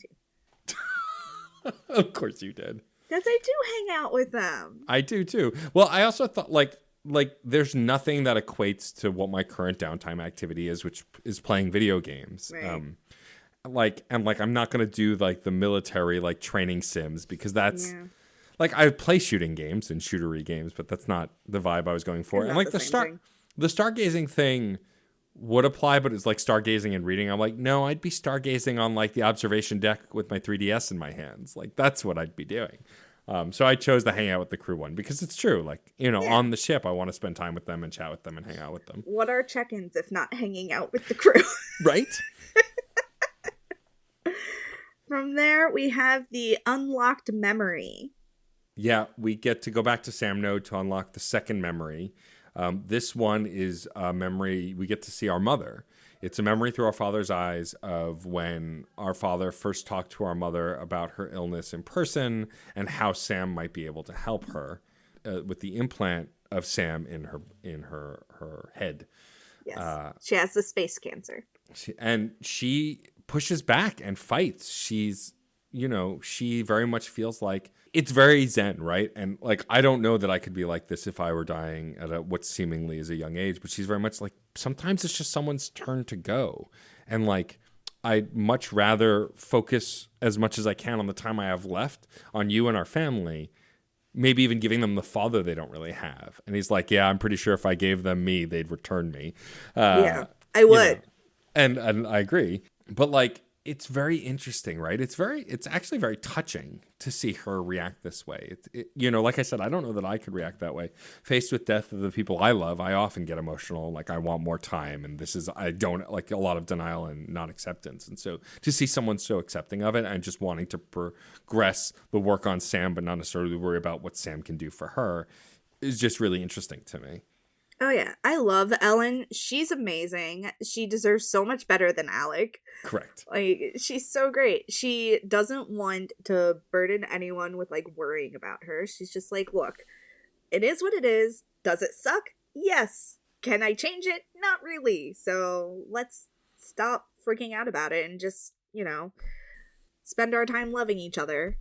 too. Of course you did. Because I do hang out with them. I do too. Well, I also thought like there's nothing that equates to what my current downtime activity is, which is playing video games. Right. I'm not going to do like the military like training sims because that's like I play shooting games and shootery games, but that's not the vibe I was going for. And like the stargazing thing would apply, but it's like stargazing and reading. I'm like, no, I'd be stargazing on like the observation deck with my 3DS in my hands. Like that's what I'd be doing. So I chose to hang out with the crew one because it's true. Like, on the ship, I want to spend time with them and chat with them and hang out with them. What are check-ins if not hanging out with the crew? Right? From there, we have the unlocked memory. Yeah, we get to go back to Sam Node to unlock the second memory. This one is a memory we get to see our mother. It's a memory through our father's eyes of when our father first talked to our mother about her illness in person and how Sam might be able to help her with the implant of Sam in her head. Yes, she has the space cancer. She pushes back and fights. She very much feels like it's very zen, right? And like, I don't know that I could be like this if I were dying at what seemingly is a young age, but she's very much like, sometimes it's just someone's turn to go. And like, I'd much rather focus as much as I can on the time I have left on you and our family, maybe even giving them the father they don't really have. And he's like, yeah, I'm pretty sure if I gave them me, they'd return me. Yeah, I would. And I agree. But like, it's very interesting, right? It's actually very touching to see her react this way. Like I said, I don't know that I could react that way. Faced with death of the people I love, I often get emotional. Like I want more time. And I don't like a lot of denial and non-acceptance. And so to see someone so accepting of it and just wanting to progress the work on Sam, but not necessarily worry about what Sam can do for her is just really interesting to me. Oh, yeah. I love Ellen. She's amazing. She deserves so much better than Alec. Correct. Like, she's so great. She doesn't want to burden anyone with, like, worrying about her. She's just like, look, it is what it is. Does it suck? Yes. Can I change it? Not really. So let's stop freaking out about it and just, spend our time loving each other.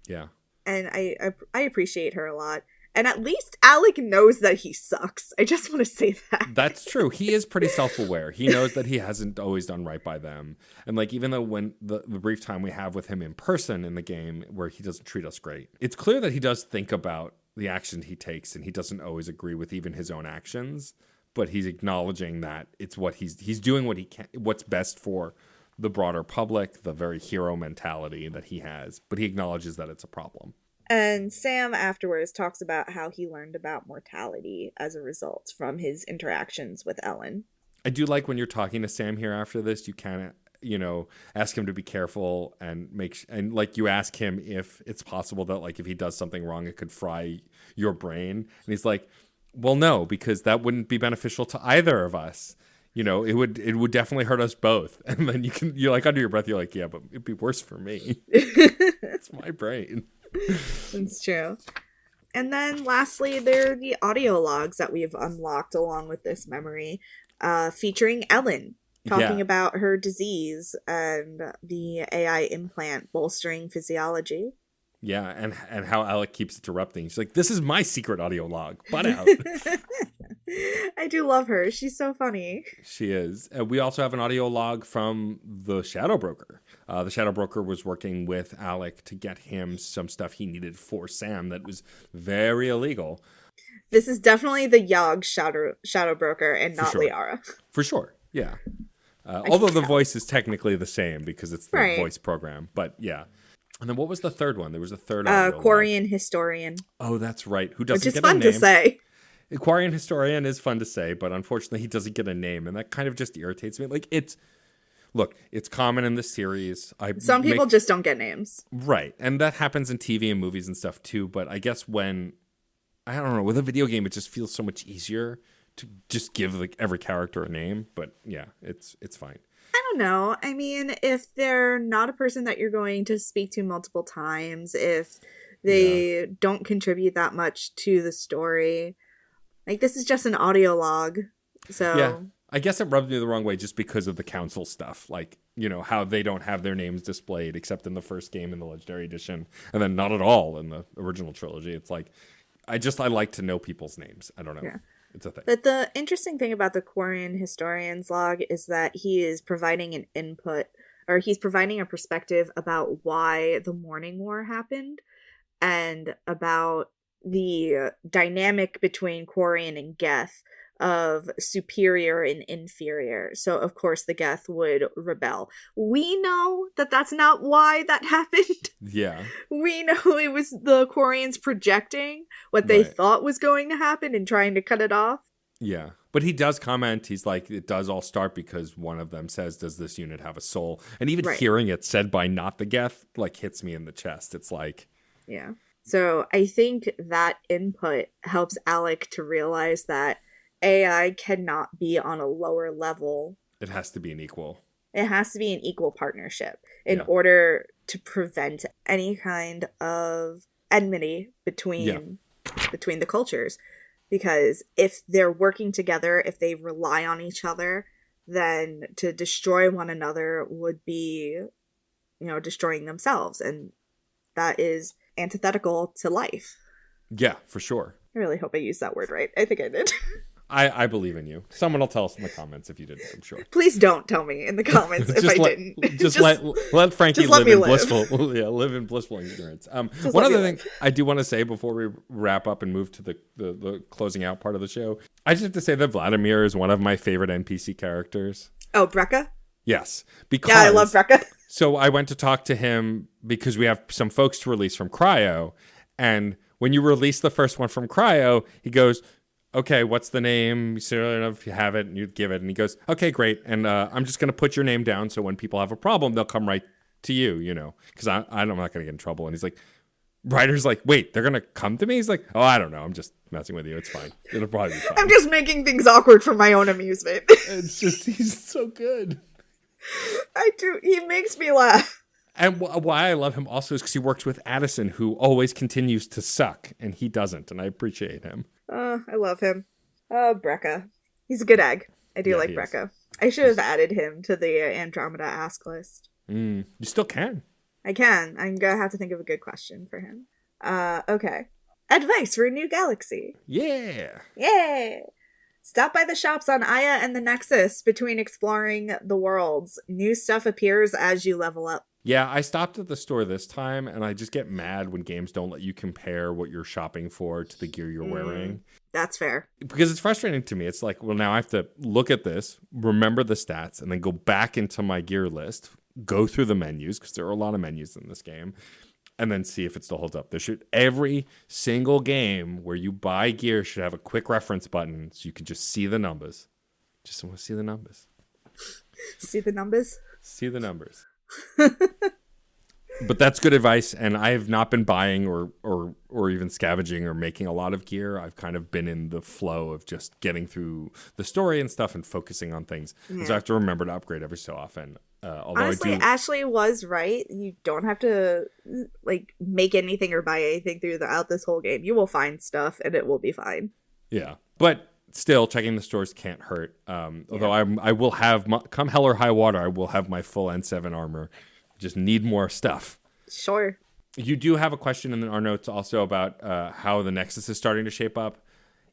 Yeah. And I appreciate her a lot. And at least Alec knows that he sucks. I just want to say that. That's true. He is pretty self-aware. He knows that he hasn't always done right by them. And like, even though when the brief time we have with him in person in the game where he doesn't treat us great, it's clear that he does think about the action he takes, and he doesn't always agree with even his own actions. But he's acknowledging that it's what he's doing what he can, what's best for the broader public, the very hero mentality that he has. But he acknowledges that it's a problem. And Sam afterwards talks about how he learned about mortality as a result from his interactions with Ellen. I do like when you're talking to Sam here after this, you kind of, ask him to be careful and and like you ask him if it's possible that like if he does something wrong, it could fry your brain. And he's like, well, no, because that wouldn't be beneficial to either of us. It would definitely hurt us both. And then you're like under your breath, you're like, yeah, but it'd be worse for me. It's my brain. That's true. And then lastly, there are the audio logs that we've unlocked along with this memory, featuring Ellen talking about her disease and the AI implant bolstering physiology. Yeah, and how Alec keeps interrupting. She's like, this is my secret audio log. Butt out. I do love her. She's so funny. She is. We also have an audio log from the Shadow Broker. The Shadow Broker was working with Alec to get him some stuff he needed for Sam that was very illegal. This is definitely the Yogg Shadow Broker and not Liara. For sure, yeah. Although the voice is technically the same because it's the voice program. But yeah. And then what was the third one? There was a third Quarian Historian. Oh, that's right. Who doesn't get a name. Which is fun to say. Quarian Historian is fun to say, but unfortunately he doesn't get a name, and that kind of just irritates me. Like, it's common in this series. Some people just don't get names. Right, and that happens in TV and movies and stuff too, but I guess with a video game, it just feels so much easier to just give like every character a name, but yeah, it's fine. I don't know. I mean, if they're not a person that you're going to speak to multiple times, if they don't contribute that much to the story, like this is just an audio log. So yeah, I guess it rubbed me the wrong way just because of the council stuff. Like, how they don't have their names displayed except in the first game in the Legendary Edition, and then not at all in the original trilogy. It's like, I like to know people's names. I don't know. Yeah. It's a thing. But the interesting thing about the Quarian Historian's log is that he is providing an input, or he's providing a perspective about why the Morning War happened and about the dynamic between Quarian and Geth of superior and inferior. So, of course, the Geth would rebel. We know that that's not why that happened. Yeah. We know it was the Quarians projecting what they thought was going to happen and trying to cut it off. Yeah. But he does comment, he's like, it does all start because one of them says, does this unit have a soul? And even hearing it said by not the Geth, like, hits me in the chest. It's like... Yeah. So I think that input helps Alec to realize that AI cannot be on a lower level. It has to be an equal. It has to be an equal partnership in order to prevent any kind of enmity between the cultures. Because if they're working together, if they rely on each other, then to destroy one another would be, destroying themselves. And that is antithetical to life. Yeah, for sure. I really hope I used that word right. I think I did. I believe in you. Someone will tell us in the comments if you didn't, I'm sure. Please don't tell me in the comments if I didn't. Just let Frankie live in blissful ignorance. One other thing I do want to say before we wrap up and move to the closing out part of the show, I just have to say that Vladimir is one of my favorite NPC characters. Oh, Brekka? Yes. Because, yeah, I love Brekka. So I went to talk to him because we have some folks to release from Cryo, and when you release the first one from Cryo, he goes, okay, what's the name? So if you have it, and you give it. And he goes, okay, great. And I'm just going to put your name down so when people have a problem, they'll come right to you, because I'm not going to get in trouble. And he's like, Ryder's like, wait, they're going to come to me? He's like, oh, I don't know. I'm just messing with you. It's fine. It'll probably be fine. I'm just making things awkward for my own amusement. It's just, he's so good. I do. He makes me laugh. And why I love him also is because he works with Addison, who always continues to suck, and he doesn't, and I appreciate him. I love him. Oh, Brekka. He's a good egg. I do like Brekka. I should have added him to the Andromeda Ask list. You still can. I can. I'm gonna have to think of a good question for him. Okay. Advice for a new galaxy. Yeah. Yay! Stop by the shops on Aya and the Nexus between exploring the worlds. New stuff appears as you level up. Yeah, I stopped at the store this time, and I just get mad when games don't let you compare what you're shopping for to the gear you're wearing. That's fair. Because it's frustrating to me. It's like, well, now I have to look at this, remember the stats, and then go back into my gear list, go through the menus, because there are a lot of menus in this game, and then see if it still holds up. Every single game where you buy gear should have a quick reference button so you can just see the numbers. Just want to see the numbers. See the numbers? See the numbers. But that's good advice, and I have not been buying or even scavenging or making a lot of gear. I've kind of been in the flow of just getting through the story and stuff and focusing on things. Yeah. So I have to remember to upgrade every so often. Honestly, Ashley was right. You don't have to make anything or buy anything throughout this whole game. You will find stuff, and it will be fine. Yeah, but still, checking the stores can't hurt. Although I will have, come hell or high water, I will have my full N7 armor. Just need more stuff. Sure. You do have a question in our notes also about how the Nexus is starting to shape up.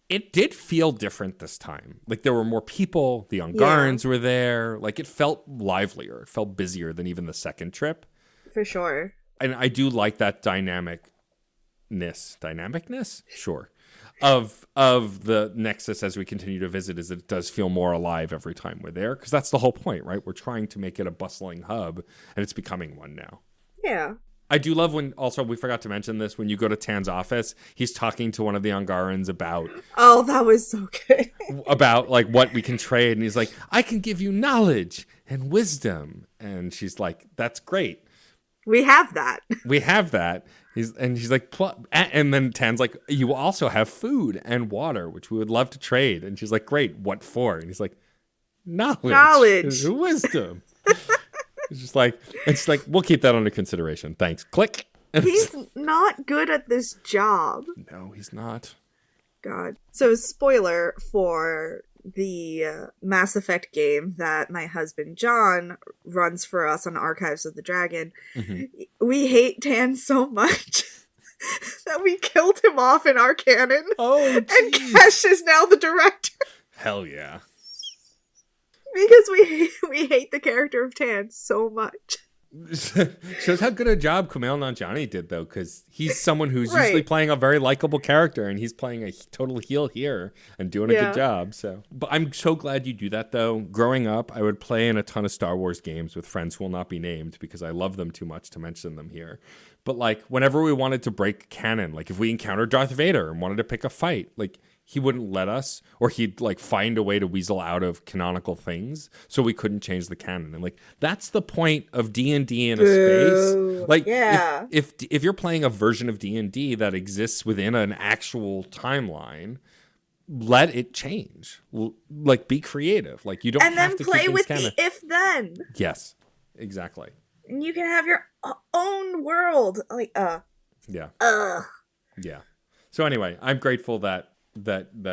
It did feel different this time. Like there were more people. The Ungarans were there. Like it felt livelier. It felt busier than even the second trip. For sure. And I do like that dynamicness. Sure. Of the Nexus as we continue to visit is that it does feel more alive every time we're there. Because that's the whole point, right? We're trying to make it a bustling hub, and it's becoming one now. Yeah. I do love when, also, we forgot to mention this, when you go to Tan's office, he's talking to one of the Angarans about... Oh, that was so good. about, what we can trade. And he's like, I can give you knowledge and wisdom. And she's like, that's great. We have that. We have that. He's like, and then Tan's like, you also have food and water, which we would love to trade. And she's like, great, what for? And he's like, knowledge. Wisdom. It's like, we'll keep that under consideration. Thanks. Click. He's not good at this job. No, he's not. God. So, spoiler for the Mass Effect game that my husband John runs for us on Archives of the Dragon. Mm-hmm. We hate Tan so much that we killed him off in our canon. Oh, geez. And Kesh is now the director. Hell yeah. Because we hate the character of Tan so much. Shows how good a job Kumail Nanjiani did, though, because he's someone who's usually playing a very likable character, and he's playing a total heel here and doing a good job. So, but I'm so glad you do that, though. Growing up, I would play in a ton of Star Wars games with friends who will not be named because I love them too much to mention them here. But whenever we wanted to break canon, if we encountered Darth Vader and wanted to pick a fight, he wouldn't let us, or he'd find a way to weasel out of canonical things so we couldn't change the canon. And that's the point of D&D in a space. If you're playing a version of D&D that exists within an actual timeline, let it change. Be creative. You don't have to play keep with canon. the if then. Yes, exactly. And you can have your own world. Yeah. Yeah. So anyway, I'm grateful that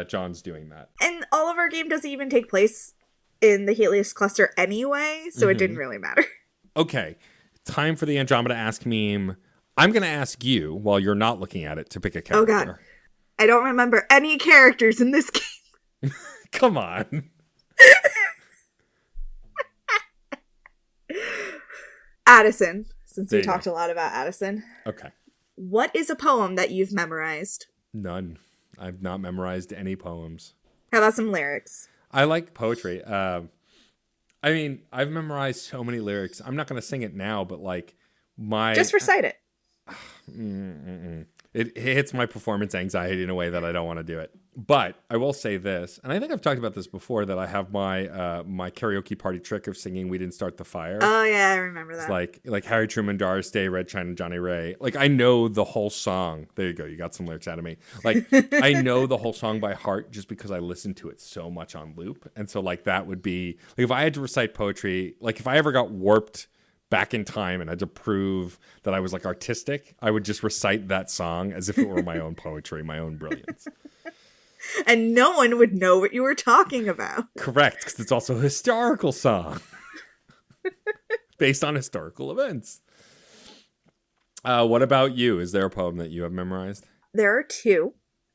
John's doing that. And all of our game doesn't even take place in the Helios cluster anyway, so it didn't really matter. Okay, time for the Andromeda Ask meme. I'm going to ask you, while you're not looking at it, to pick a character. Oh god. I don't remember any characters in this game. Come on. Addison, since we talked a lot about Addison. Okay. What is a poem that you've memorized? None. I've not memorized any poems. How about some lyrics? I like poetry. I've memorized so many lyrics. I'm not going to sing it now, but just recite it. It hits my performance anxiety in a way that I don't want to do it. But I will say this, and I think I've talked about this before, that I have my my karaoke party trick of singing "We Didn't Start the Fire." Oh yeah, I remember that. It's like Harry Truman, Doris Day, Red China, Johnny Ray. I know the whole song. There you go. You got some lyrics out of me. I know the whole song by heart just because I listen to it so much on loop. And so that would be if I had to recite poetry. If I ever got warped back in time and had to prove that I was like artistic, I would just recite that song as if it were my own poetry, my own brilliance. And no one would know what you were talking about. Correct, because it's also a historical song based on historical events. What about you? Is there a poem that you have memorized? There are two.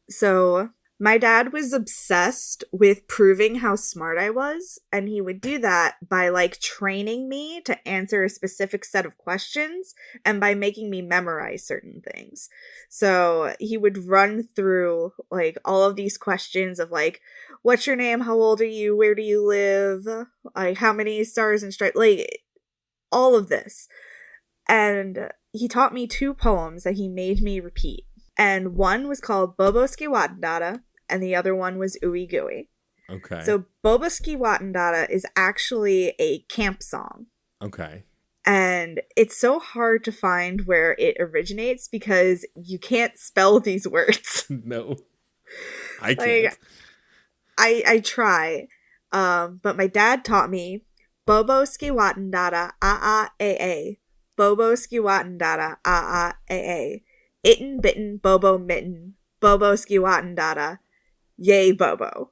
So my dad was obsessed with proving how smart I was, and he would do that by like training me to answer a specific set of questions and by making me memorize certain things. So he would run through like all of these questions of like, what's your name? How old are you? Where do you live? Like, how many stars and stripes? Like, all of this. And he taught me two poems that he made me repeat. And one was called Boboski Watandata, and the other one was Ooey Gooey. Okay. So Boboski Watandata is actually a camp song. Okay. And it's so hard to find where it originates because you can't spell these words. No. I can't. Like, I try. But my dad taught me Boboski Watandata a. Boboski Watandata a. Itten bitten Bobo mitten. Boboski Watandata. Yay Bobo.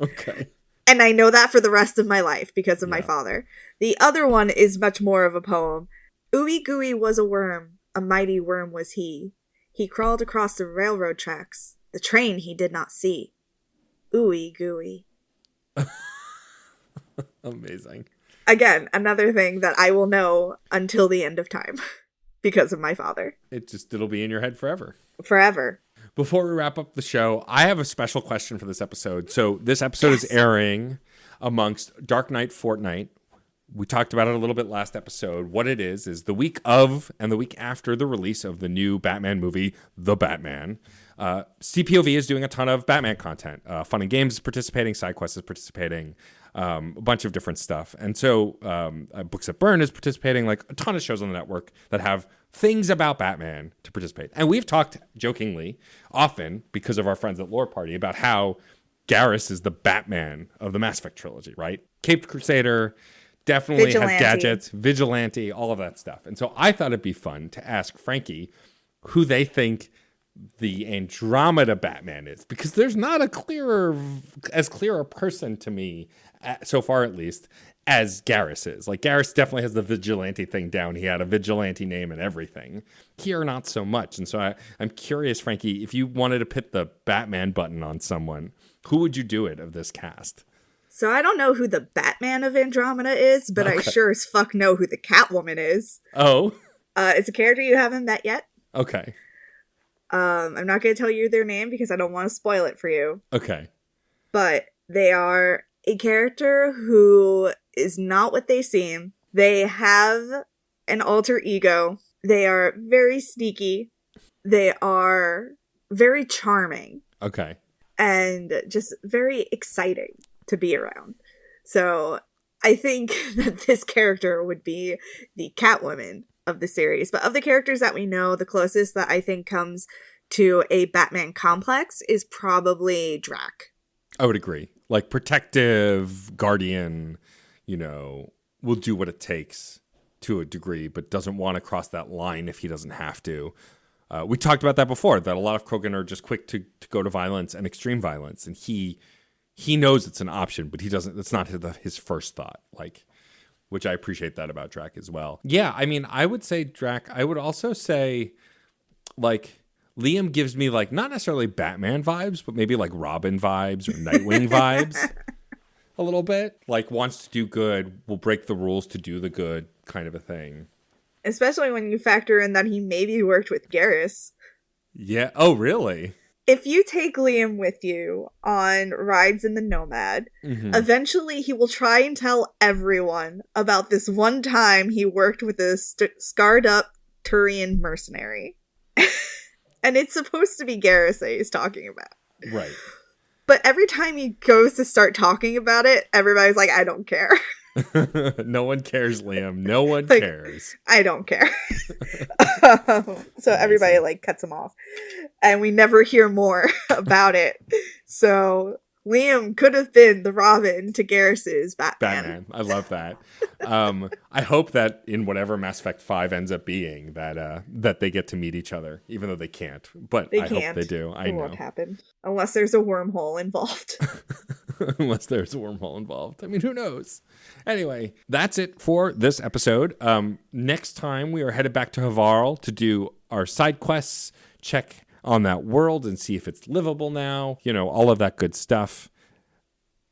Okay. And I know that for the rest of my life because of my father. The other one is much more of a poem. Ooey Gooey was a worm. A mighty worm was he. He crawled across the railroad tracks. The train he did not see. Ooey Gooey. Amazing. Again, another thing that I will know until the end of time because of my father. It'll be in your head forever. Forever. Before we wrap up the show, I have a special question for this episode. So this episode is airing amongst Dark Knight Fortnite. We talked about it a little bit last episode. What it is the week of and the week after the release of the new Batman movie, The Batman. CPOV is doing a ton of Batman content. Fun and Games is participating. SideQuest is participating. A bunch of different stuff. And so Books That Burn is participating, like a ton of shows on the network that have things about Batman to participate. And we've talked jokingly often, because of our friends at Lore Party, about how Garrus is the Batman of the Mass Effect trilogy, right? Caped Crusader, definitely has gadgets, vigilante, all of that stuff. And so I thought it'd be fun to ask Frankie who they think the Andromeda Batman is, because there's not as clear a person to me, so far at least, as Garrus is. Like, Garrus definitely has the vigilante thing down. He had a vigilante name and everything. Here, not so much. And so I'm curious, Frankie, if you wanted to put the Batman button on someone, who would you do it of this cast? So I don't know who the Batman of Andromeda is, but I sure as fuck know who the Catwoman is. Oh? It's a character you haven't met yet. Okay. I'm not going to tell you their name because I don't want to spoil it for you. Okay. But they are a character who is not what they seem. They have an alter ego. They are very sneaky. They are very charming. Okay. And just very exciting to be around. So I think that this character would be the Catwoman of the series. But of the characters that we know, the closest that I think comes to a Batman complex is probably Drac. I would agree. Like, protective, guardian, will do what it takes to a degree, but doesn't want to cross that line if he doesn't have to. We talked about that before, that a lot of Krogan are just quick to go to violence and extreme violence. And he knows it's an option, but it's not his first thought, which I appreciate that about Drac as well. Yeah, I mean, I would say Drac. I would also say, Liam gives me, not necessarily Batman vibes, but maybe, Robin vibes or Nightwing vibes a little bit. Wants to do good, will break the rules to do the good kind of a thing. Especially when you factor in that he maybe worked with Garrus. Yeah. Oh, really? If you take Liam with you on rides in the Nomad, eventually he will try and tell everyone about this one time he worked with a scarred up Turian mercenary. And it's supposed to be Garrus that he's talking about. Right. But every time he goes to start talking about it, everybody's like, I don't care. No one cares, Liam. No one cares. I don't care. So everybody cuts him off. And we never hear more about it. So Liam could have been the Robin to Garrus's Batman. I love that. I hope that in whatever Mass Effect 5 ends up being, that they get to meet each other, even though they can't. But I hope they do. I know. It won't happen. Unless there's a wormhole involved. Unless there's a wormhole involved. I mean, who knows? Anyway, that's it for this episode. Next time, we are headed back to Havarl to do our side quests, check on that world and see if it's livable now, all of that good stuff.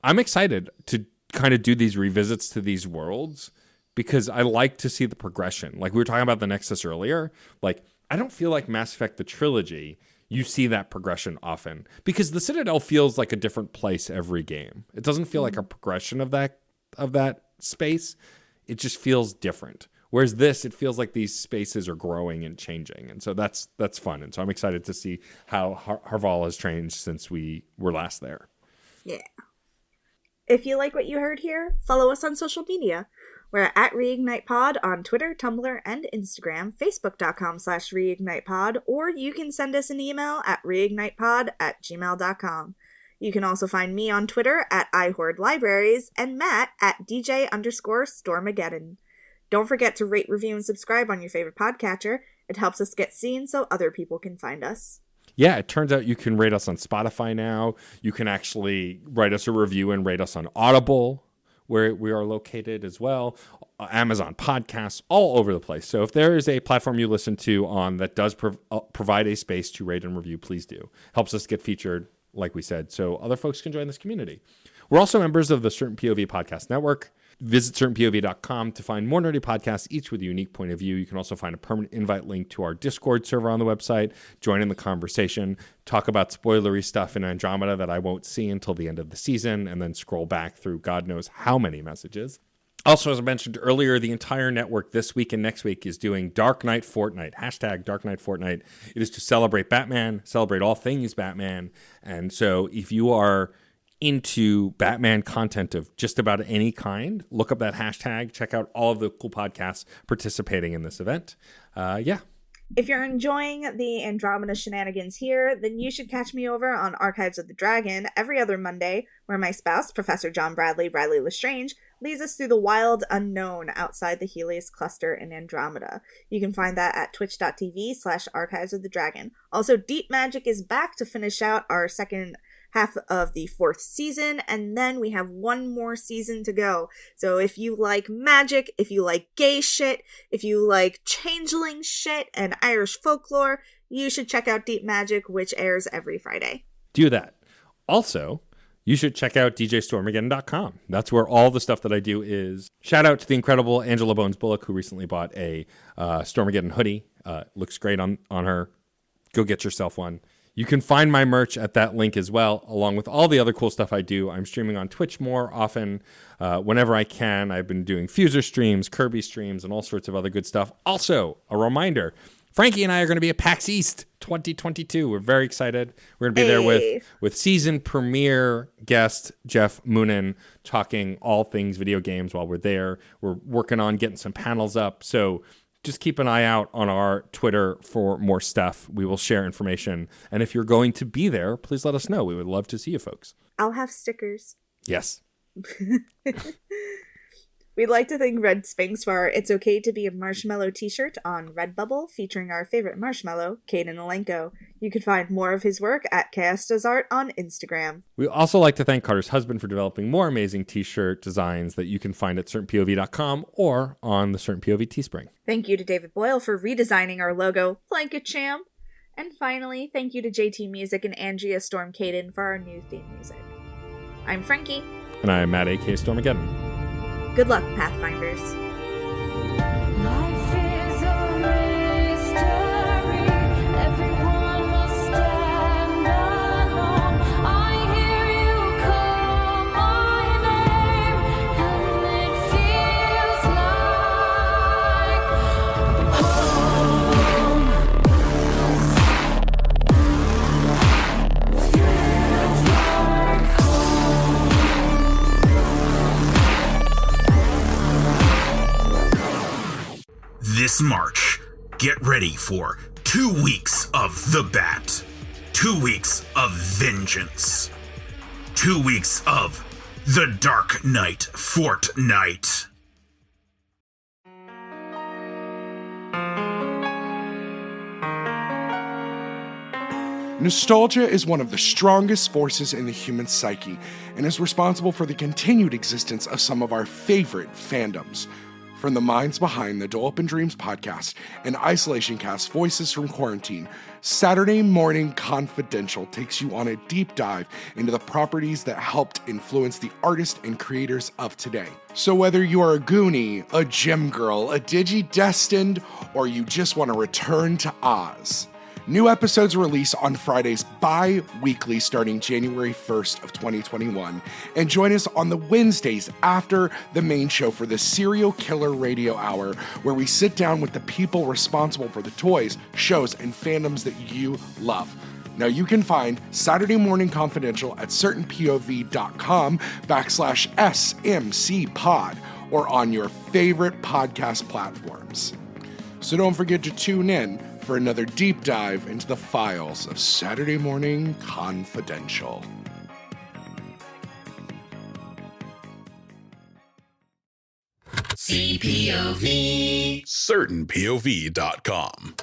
I'm excited to kind of do these revisits to these worlds because I like to see the progression. Like we were talking about the Nexus earlier. Like, I don't feel like Mass Effect, the trilogy, you see that progression often because the Citadel feels like a different place every game. It doesn't feel like a progression of that space. It just feels different. Whereas this, it feels like these spaces are growing and changing. And so that's fun. And so I'm excited to see how Havarl has changed since we were last there. Yeah. If you like what you heard here, follow us on social media. We're at ReignitePod on Twitter, Tumblr, and Instagram, facebook.com/reignitepod, or you can send us an email at reignitepod@gmail.com. You can also find me on Twitter at iHoardLibraries and Matt at DJ_Stormageddon. Don't forget to rate, review, and subscribe on your favorite podcatcher. It helps us get seen so other people can find us. Yeah, it turns out you can rate us on Spotify now. You can actually write us a review and rate us on Audible, where we are located as well. Amazon Podcasts, all over the place. So if there is a platform you listen to on that does provide a space to rate and review, please do. Helps us get featured, like we said, so other folks can join this community. We're also members of the Certain POV Podcast Network. Visit certainpov.com to find more nerdy podcasts, each with a unique point of view. You can also find a permanent invite link to our Discord server on the website. Join in the conversation. Talk about spoilery stuff in Andromeda that I won't see until the end of the season, and then scroll back through God knows how many messages. Also, as I mentioned earlier, the entire network this week and next week is doing Dark Knight Fortnite, hashtag Dark Knight Fortnite. It is to celebrate Batman, celebrate all things Batman. And so if you are into Batman content of just about any kind, look up that hashtag, check out all of the cool podcasts participating in this event. If you're enjoying the Andromeda shenanigans here, then you should catch me over on Archives of the Dragon every other Monday, where my spouse, Professor John Bradley Lestrange, leads us through the wild unknown outside the Helios cluster in Andromeda. You can find that at twitch.tv/Archives of the Dragon. Also, Deep Magic is back to finish out our second half of the 4th season, and then we have one more season to go. So if you like magic, if you like gay shit, if you like changeling shit and Irish folklore, you should check out Deep Magic, which airs every Friday. Do that. Also, you should check out djstormageddon.com. That's where all the stuff that I do is. Shout out to the incredible Angela Bones Bullock, who recently bought a Stormageddon hoodie. Looks great on her. Go get yourself one. You can find my merch at that link as well, along with all the other cool stuff I do. I'm streaming on Twitch more often whenever I can. I've been doing Fuser streams, Kirby streams, and all sorts of other good stuff. Also, a reminder, Frankie and I are going to be at PAX East 2022. We're very excited. We're going to be there with season premiere guest Jeff Moonen talking all things video games while we're there. We're working on getting some panels up, so just keep an eye out on our Twitter for more stuff. We will share information. And if you're going to be there, please let us know. We would love to see you folks. I'll have stickers. Yes. We'd like to thank Red Sphinx for our It's Okay to Be a Marshmallow t-shirt on Redbubble, featuring our favorite marshmallow, Caden Alenko. You can find more of his work at Chaos Does Art on Instagram. We also like to thank Carter's husband for developing more amazing t-shirt designs that you can find at certainpov.com or on the Certain POV Teespring. Thank you to David Boyle for redesigning our logo, Blanket Champ. And finally, thank you to JT Music and Andrea Storm Caden for our new theme music. I'm Frankie. And I'm Matt, a.k.a. Stormageddon. Good luck, Pathfinders. Life is a mystery. Everyone must stand alone. I hear you call my name, and it feels like home. Feels like home. This March, get ready for 2 weeks of The Bat. 2 weeks of vengeance. 2 weeks of The Dark Knight Fortnite. Nostalgia is one of the strongest forces in the human psyche and is responsible for the continued existence of some of our favorite fandoms. From the minds behind the Dole Up in Dreams podcast and Isolation Cast Voices from Quarantine, Saturday Morning Confidential takes you on a deep dive into the properties that helped influence the artists and creators of today. So whether you are a Goonie, a Gem Girl, a Digi-Destined, or you just want to return to Oz, new episodes release on Fridays bi-weekly starting January 1st of 2021, and join us on the Wednesdays after the main show for the Serial Killer Radio Hour, where we sit down with the people responsible for the toys, shows, and fandoms that you love. Now you can find Saturday Morning Confidential at certainpov.com/SMCpod or on your favorite podcast platforms. So don't forget to tune in for another deep dive into the files of Saturday Morning Confidential. CPOV. CertainPOV.com.